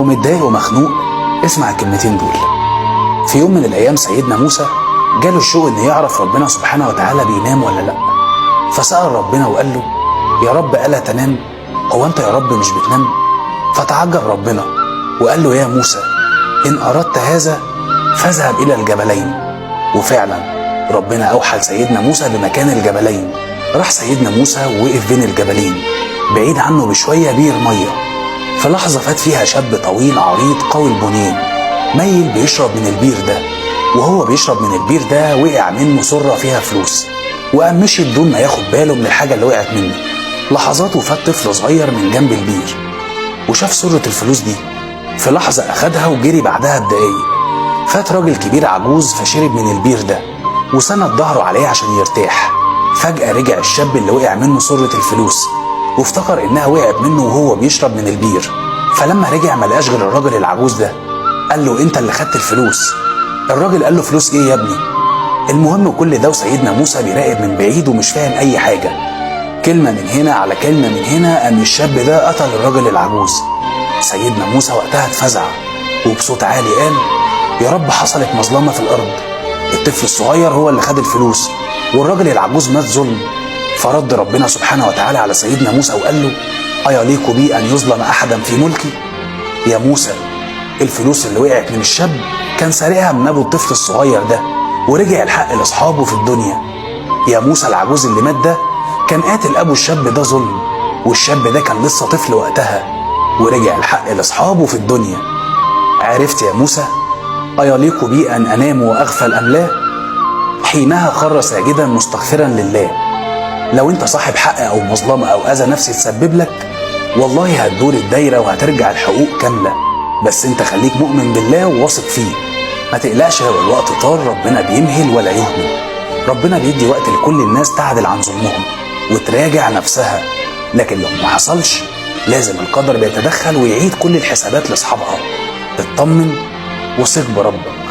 ومتضايق ومخنوق، اسمع الكلمتين دول. في يوم من الايام سيدنا موسى جاله الشوق ان يعرف ربنا سبحانه وتعالى بينام ولا لا، فسأل ربنا وقال له: يا رب ألا تنام؟ هو انت يا رب مش بتنام؟ فتعجب ربنا وقال له: يا موسى ان اردت هذا فاذهب الى الجبلين. وفعلا ربنا اوحى لسيدنا موسى بمكان الجبلين. راح سيدنا موسى ووقف بين الجبلين، بعيد عنه بشويه بير ميه. في لحظه فات فيها شاب طويل عريض قوي البنيان ميل بيشرب من البير ده، وهو بيشرب من البير ده وقع منه سره فيها فلوس، وقام مشي بدون ما ياخد باله من الحاجه اللي وقعت منه. لحظات وفات طفل صغير من جنب البير وشاف سره الفلوس دي، في لحظه اخدها وجري بعدها بدقايق. فات راجل كبير عجوز فشرب من البير ده وسند ظهره عليه عشان يرتاح. فجأة رجع الشاب اللي وقع منه سرة الفلوس وافتكر انها وقعت منه وهو بيشرب من البير. فلما رجع ملقاش غير الراجل العجوز ده. قال له: انت اللي خدت الفلوس. الراجل قال له: فلوس ايه يا ابني؟ المهم كل ده وسيدنا موسى بيراقب من بعيد ومش فاهم اي حاجة. كلمة من هنا على كلمة من هنا قام الشاب ده قتل الراجل العجوز. سيدنا موسى وقتها اتفزع وبصوت عالي قال: يا رب حصلت مظلمة في الأرض، الطفل الصغير هو اللي خد الفلوس والراجل العجوز مات ظلم. فرد ربنا سبحانه وتعالى على سيدنا موسى وقال له: أيليق بي أن يظلم أحدا في ملكي؟ يا موسى الفلوس اللي وقعت من الشاب كان سارقها من أبو الطفل الصغير ده ورجع الحق لأصحابه في الدنيا. يا موسى العجوز اللي مات ده كان قاتل أبو الشاب ده ظلم، والشاب ده كان لسه طفل وقتها ورجع الحق لأصحابه في الدنيا. عرفت يا موسى؟ أيليق بي أن أنام وأغفل أم لا؟ حينها خر ساجدا مستغفرا لله. لو انت صاحب حق أو مظلمة أو أذى نفسي تسبب لك، والله هتدور الدايرة وهترجع الحقوق كاملة، بس انت خليك مؤمن بالله وواثق فيه. ما تقلقش لو الوقت طال، ربنا بيمهل ولا يهمل. ربنا بيدي وقت لكل الناس تعدل عن ظلمهم وتراجع نفسها، لكن لو ما حصلش لازم القدر بيتدخل ويعيد كل الحسابات لأصحابها. اطمن وثق بربك.